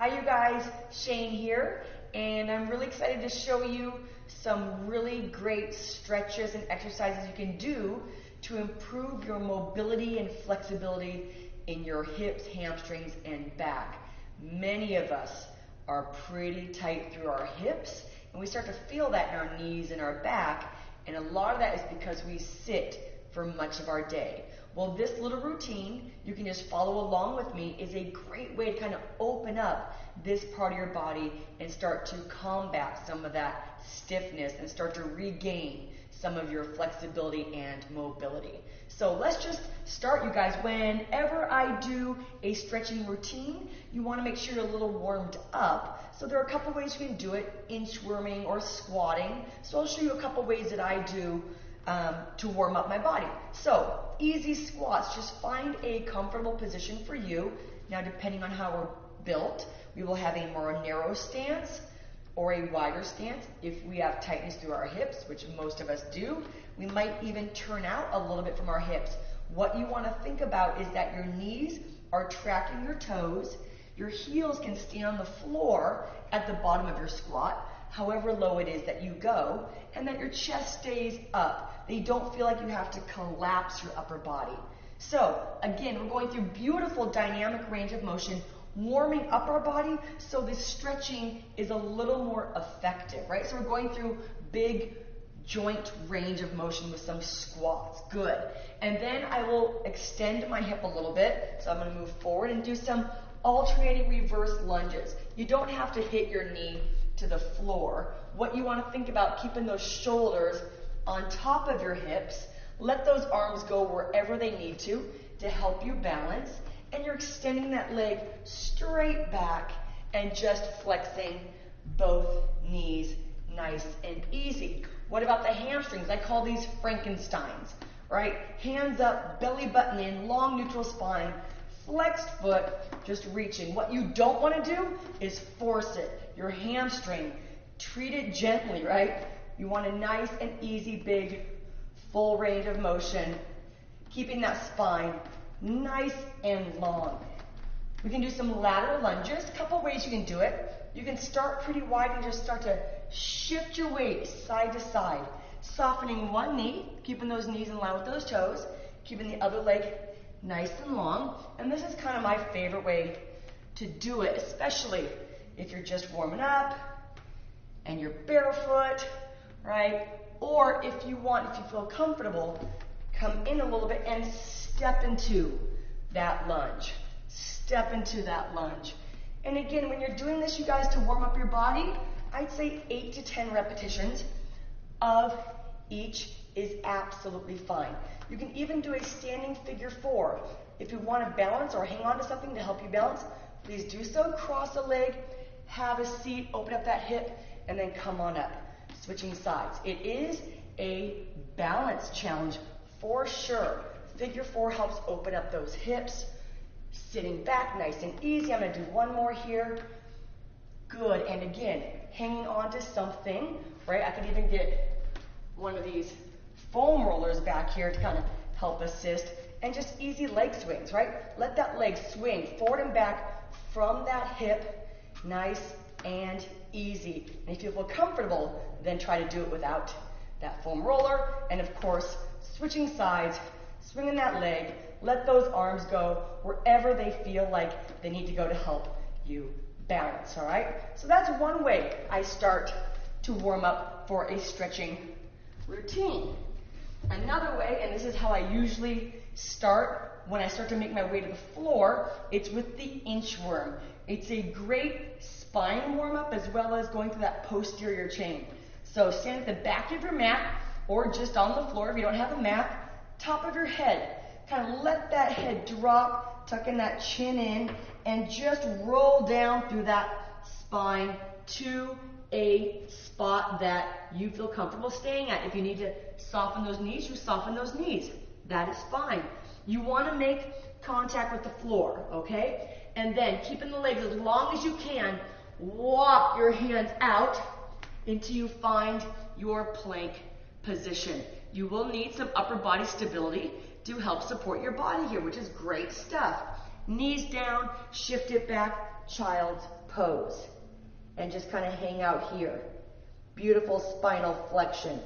Hi you guys, Shane here, and I'm really excited to show you some really great stretches and exercises you can do to improve your mobility and flexibility in your hips, hamstrings, and back. Many of us are pretty tight through our hips, and we start to feel that in our knees and our back, and a lot of that is because we sit for much of our day. Well, this little routine, you can just follow along with me, is a great way to kind of open up this part of your body and start to combat some of that stiffness and start to regain some of your flexibility and mobility. So let's just start, you guys. Whenever I do a stretching routine, you want to make sure you're a little warmed up. So there are a couple ways you can do it, inchworming or squatting. So I'll show you a couple ways that I do to warm up my body. So easy squats, just find a comfortable position for you. Now depending on how we're built, we will have a more narrow stance or a wider stance. If we have tightness through our hips, which most of us do, we might even turn out a little bit from our hips. What you want to think about is that your knees are tracking your toes, your heels can stay on the floor at the bottom of your squat, however low it is that you go, and that your chest stays up. That you don't feel like you have to collapse your upper body. So again, we're going through beautiful dynamic range of motion, warming up our body so this stretching is a little more effective, right? So we're going through big joint range of motion with some squats. Good. And then I will extend my hip a little bit. So I'm going to move forward and do some alternating reverse lunges. You don't have to hit your knee to the floor. What you want to think about, keeping those shoulders on top of your hips. Let those arms go wherever they need to help you balance. And you're extending that leg straight back and just flexing both knees nice and easy. What about the hamstrings? I call these frankensteins, right? Hands up, belly button in, long neutral spine, flexed foot, just reaching. What you don't want to do is force it. Your hamstring, treat it gently, right? You want a nice and easy, big, full range of motion, keeping that spine nice and long. We can do some lateral lunges. A couple ways you can do it. You can start pretty wide and just start to shift your weight side to side, softening one knee, keeping those knees in line with those toes, keeping the other leg nice and long. And this is kind of my favorite way to do it, especially if you're just warming up and you're barefoot, right? Or if you feel comfortable, come in a little bit and step into that lunge. Step into that lunge. And again, when you're doing this, you guys, to warm up your body, I'd say 8 to 10 repetitions of each is absolutely fine. You can even do a standing figure 4. If you want to balance or hang on to something to help you balance, please do so. Cross a leg, have a seat, open up that hip, and then come on up. Switching sides. It is a balance challenge for sure. Figure 4 helps open up those hips. Sitting back nice and easy. I'm going to do one more here. Good. And again, hanging on to something, right? I could even get one of these foam rollers back here to kind of help assist. And just easy leg swings, right? Let that leg swing forward and back from that hip. Nice and easy. And if you feel comfortable, then try to do it without that foam roller. And of course, switching sides, swinging that leg, let those arms go wherever they feel like they need to go to help you balance, all right? So that's one way I start to warm up for a stretching routine. Another way, and this is how I usually start when I start to make my way to the floor, it's with the inchworm. It's a great spine warm-up as well as going through that posterior chain. So stand at the back of your mat or just on the floor if you don't have a mat, top of your head. Kind of let that head drop, tuck in that chin in, and just roll down through that spine to a spot that you feel comfortable staying at. If you need to soften those knees, you soften those knees. That is fine. You want to make contact with the floor, okay? And then keeping the legs as long as you can, walk your hands out until you find your plank position. You will need some upper body stability to help support your body here, which is great stuff. Knees down, shift it back, child's pose and just kind of hang out here. Beautiful spinal flexion.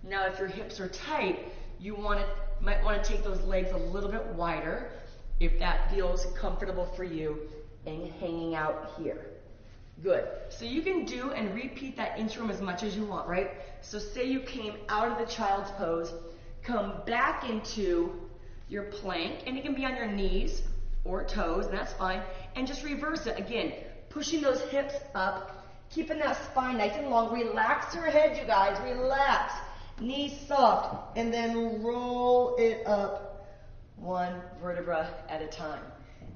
Now, if your hips are tight, you might want to take those legs a little bit wider if that feels comfortable for you, and hanging out here. Good. So you can do and repeat that inchworm as much as you want, right? So say you came out of the child's pose, come back into your plank, and it can be on your knees or toes, and that's fine, and just reverse it. Again, pushing those hips up, keeping that spine nice and long. Relax your head, you guys, relax. Knees soft, and then roll it up one vertebra at a time.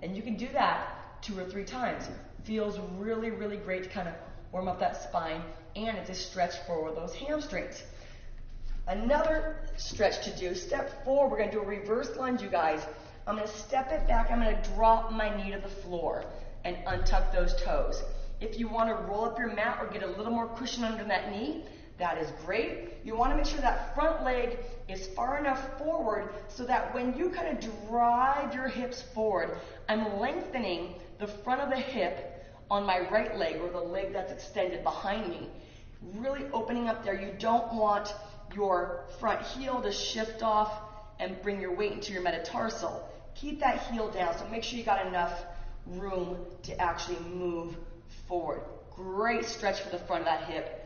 And you can do that 2 or 3 times. Feels really, really great to kind of warm up that spine, and it's a stretch for those hamstrings. Another stretch to do, step 4, we're going to do a reverse lunge, you guys. I'm going to step it back, I'm going to drop my knee to the floor and untuck those toes. If you want to roll up your mat or get a little more cushion under that knee, that is great. You want to make sure that front leg is far enough forward so that when you kind of drive your hips forward, I'm lengthening the front of the hip on my right leg, or the leg that's extended behind me. Really opening up there. You don't want your front heel to shift off and bring your weight into your metatarsal. Keep that heel down, so make sure you got enough room to actually move forward. Great stretch for the front of that hip.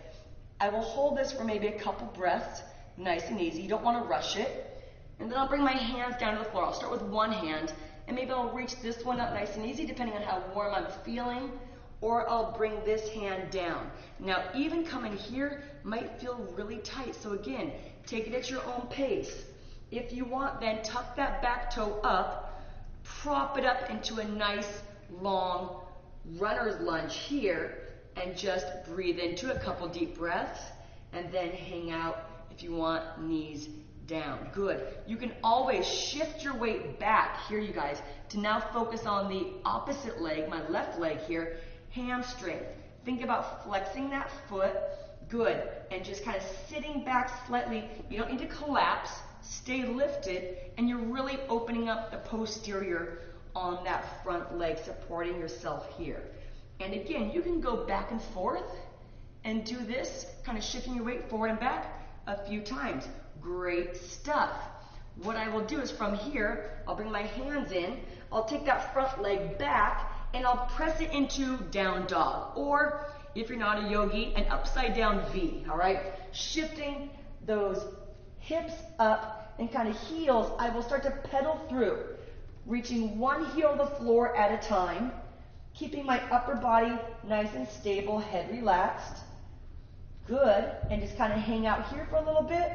I will hold this for maybe a couple breaths, nice and easy. You don't want to rush it. And then I'll bring my hands down to the floor. I'll start with one hand, and maybe I'll reach this one up nice and easy, depending on how warm I'm feeling, or I'll bring this hand down. Now, even coming here might feel really tight, so again, take it at your own pace. If you want, then tuck that back toe up, prop it up into a nice, long runner's lunge here, and just breathe into a couple deep breaths, and then hang out if you want, knees down. Good. You can always shift your weight back here, you guys, to now focus on the opposite leg, my left leg here, hamstring. Think about flexing that foot. Good. And just kind of sitting back slightly. You don't need to collapse. Stay lifted, and you're really opening up the posterior on that front leg, supporting yourself here. And again, you can go back and forth and do this, kind of shifting your weight forward and back a few times. Great stuff. What I will do is from here, I'll bring my hands in, I'll take that front leg back, and I'll press it into down dog. Or, if you're not a yogi, an upside down V, all right? Shifting those hips up and kind of heels, I will start to pedal through, reaching one heel to the floor at a time, keeping my upper body nice and stable, head relaxed. Good. And just kind of hang out here for a little bit,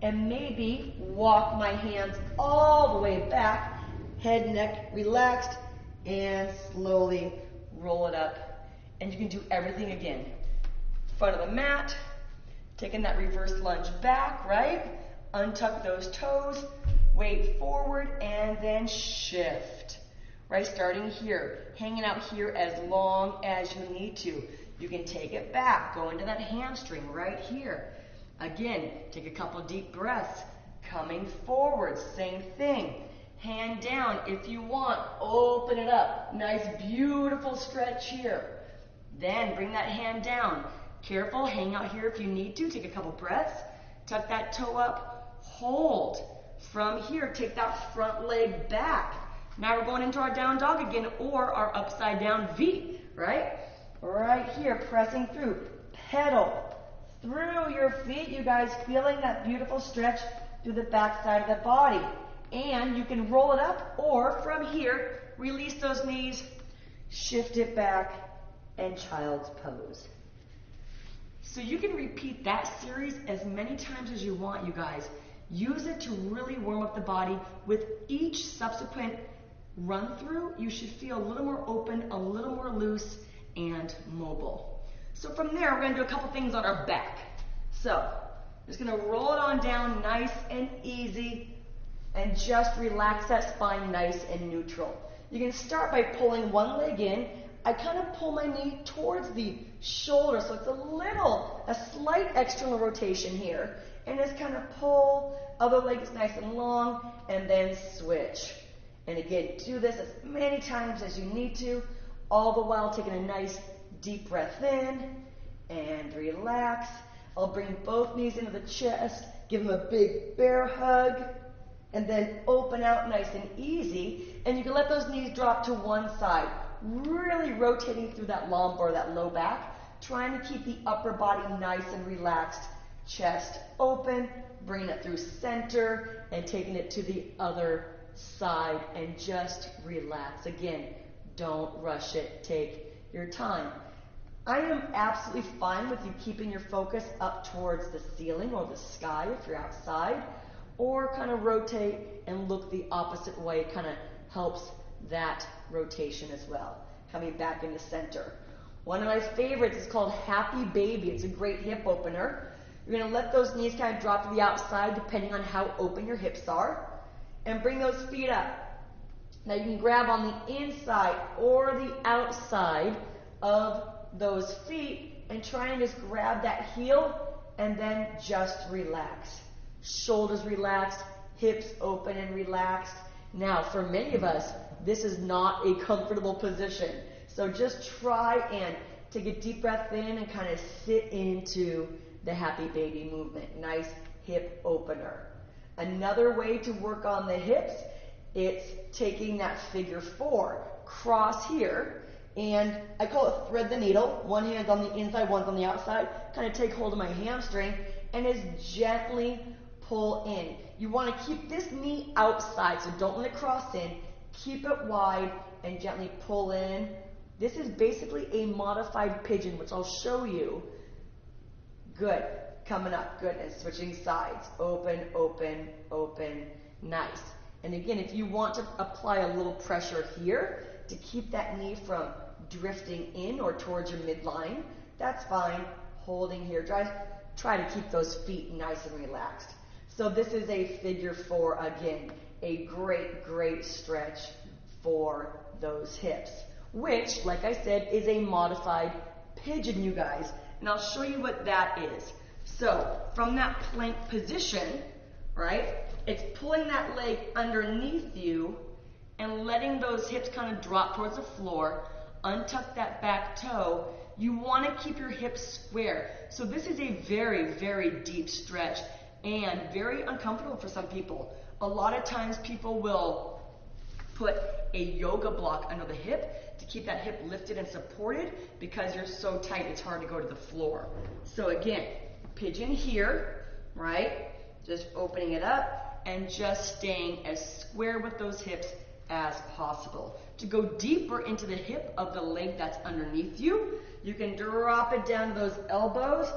and maybe walk my hands all the way back, head, neck relaxed, and slowly roll it up. And you can do everything again. Front of the mat, taking that reverse lunge back, right? Untuck those toes, weight forward, and then shift. Right, starting here, hanging out here as long as you need to. You can take it back, go into that hamstring right here. Again, take a couple deep breaths. Coming forward, same thing. Hand down if you want, open it up. Nice, beautiful stretch here. Then bring that hand down. Careful, hang out here if you need to. Take a couple breaths. Tuck that toe up, hold. From here, take that front leg back. Now we're going into our down dog again, or our upside down V, right? Right here, pressing through. Pedal through your feet, you guys, feeling that beautiful stretch through the back side of the body. And you can roll it up, or from here, release those knees, shift it back, and child's pose. So you can repeat that series as many times as you want, you guys. Use it to really warm up the body. With each subsequent run through, you should feel a little more open, a little more loose, and mobile. So from there, we're going to do a couple things on our back. So, just going to roll it on down nice and easy, and just relax that spine nice and neutral. You can start by pulling one leg in. I kind of pull my knee towards the shoulder, so it's a slight external rotation here. And just kind of pull, other leg is nice and long, and then switch. And again, do this as many times as you need to, all the while taking a nice deep breath in and relax. I'll bring both knees into the chest, give them a big bear hug, and then open out nice and easy. And you can let those knees drop to one side, really rotating through that lumbar, that low back, trying to keep the upper body nice and relaxed. Chest open, bringing it through center, and taking it to the other side, and just relax. Again, don't rush it. Take your time. I am absolutely fine with you keeping your focus up towards the ceiling or the sky if you're outside, or kind of rotate and look the opposite way. It kind of helps that rotation as well. Coming back into center. One of my favorites is called Happy Baby. It's a great hip opener. You're going to let those knees kind of drop to the outside depending on how open your hips are, and bring those feet up. Now you can grab on the inside or the outside of those feet and try and just grab that heel and then just relax. Shoulders relaxed, hips open and relaxed. Now for many of us, this is not a comfortable position. So just try and take a deep breath in and kind of sit into the Happy Baby movement. Nice hip opener. Another way to work on the hips, it's taking that figure 4, cross here, and I call it thread the needle. One hand's on the inside, one's on the outside. Kind of take hold of my hamstring and just gently pull in. You want to keep this knee outside, so don't let it cross in. Keep it wide and gently pull in. This is basically a modified pigeon, which I'll show you. Good. Coming up. Good. And switching sides. Open, open, open. Nice. And again, if you want to apply a little pressure here to keep that knee from drifting in or towards your midline, that's fine. Holding here. Try to keep those feet nice and relaxed. So this is a figure 4 again. A great, great stretch for those hips, which, like I said, is a modified pigeon, you guys. And I'll show you what that is. So from that plank position, right, it's pulling that leg underneath you and letting those hips kind of drop towards the floor. Untuck that back toe. You want to keep your hips square. So this is a very, very deep stretch and very uncomfortable for some people. A lot of times people will put a yoga block under the hip to keep that hip lifted and supported because you're so tight it's hard to go to the floor. So again, pigeon here, right? Just opening it up and just staying as square with those hips as possible. To go deeper into the hip of the leg that's underneath you, you can drop it down to those elbows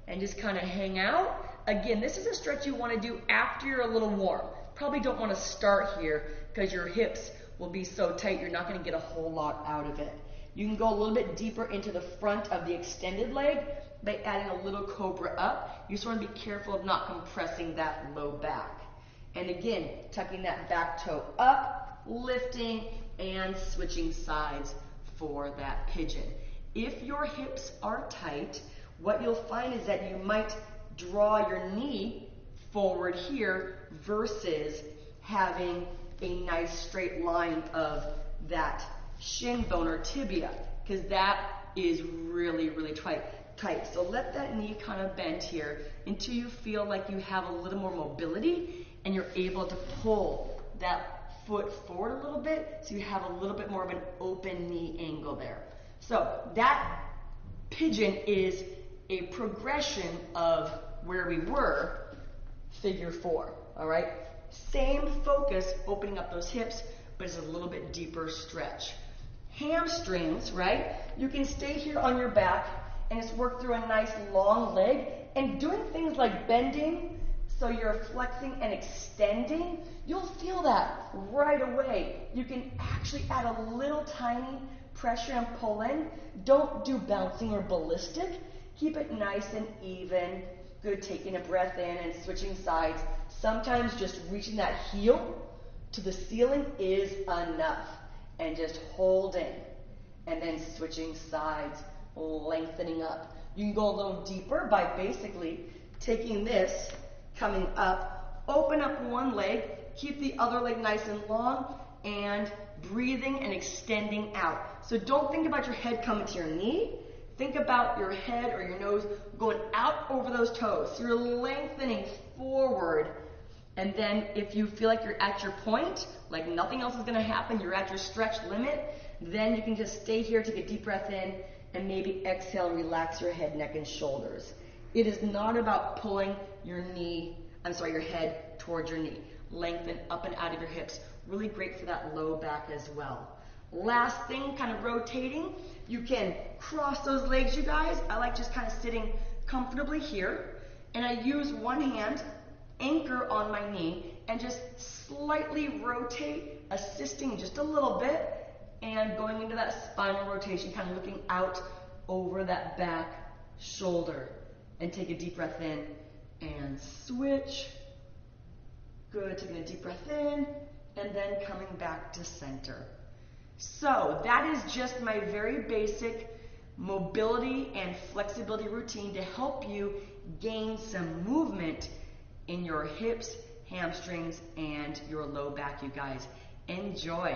and just kind of hang out. Again, this is a stretch you want to do after you're a little warm. Probably don't want to start here because your hips will be so tight you're not going to get a whole lot out of it. You can go a little bit deeper into the front of the extended leg by adding a little cobra up. You just want to be careful of not compressing that low back. And again, tucking that back toe up, lifting, and switching sides for that pigeon. If your hips are tight, what you'll find is that you might draw your knee forward here versus having a nice straight line of that shin bone or tibia, because that is really, really tight. So let that knee kind of bend here until you feel like you have a little more mobility and you're able to pull that foot forward a little bit so you have a little bit more of an open knee angle there. So that pigeon is a progression of where we were, figure 4, all right? Same focus, opening up those hips, but it's a little bit deeper stretch. Hamstrings, right? You can stay here on your back and just work through a nice long leg and doing things like bending, so you're flexing and extending. You'll feel that right away. You can actually add a little tiny pressure and pull in. Don't do bouncing or ballistic. Keep it nice and even. Good, taking a breath in and switching sides. Sometimes just reaching that heel to the ceiling is enough. And just holding. And then switching sides, lengthening up. You can go a little deeper by basically taking this, coming up, open up one leg, keep the other leg nice and long, and breathing and extending out. So don't think about your head coming to your knee. Think about your head or your nose going out over those toes. So you're lengthening forward. And then if you feel like you're at your point, like nothing else is going to happen, you're at your stretch limit, then you can just stay here, take a deep breath in, and maybe exhale and relax your head, neck, and shoulders. It is not about pulling your head towards your knee. Lengthen up and out of your hips. Really great for that low back as well. Last thing, kind of rotating. You can cross those legs, you guys. I like just kind of sitting comfortably here. And I use one hand, anchor on my knee, and just slightly rotate, assisting just a little bit, and going into that spinal rotation, kind of looking out over that back shoulder. And take a deep breath in and switch. Good, taking a deep breath in, and then coming back to center. So that is just my very basic mobility and flexibility routine to help you gain some movement in your hips, hamstrings, and your low back, you guys. Enjoy.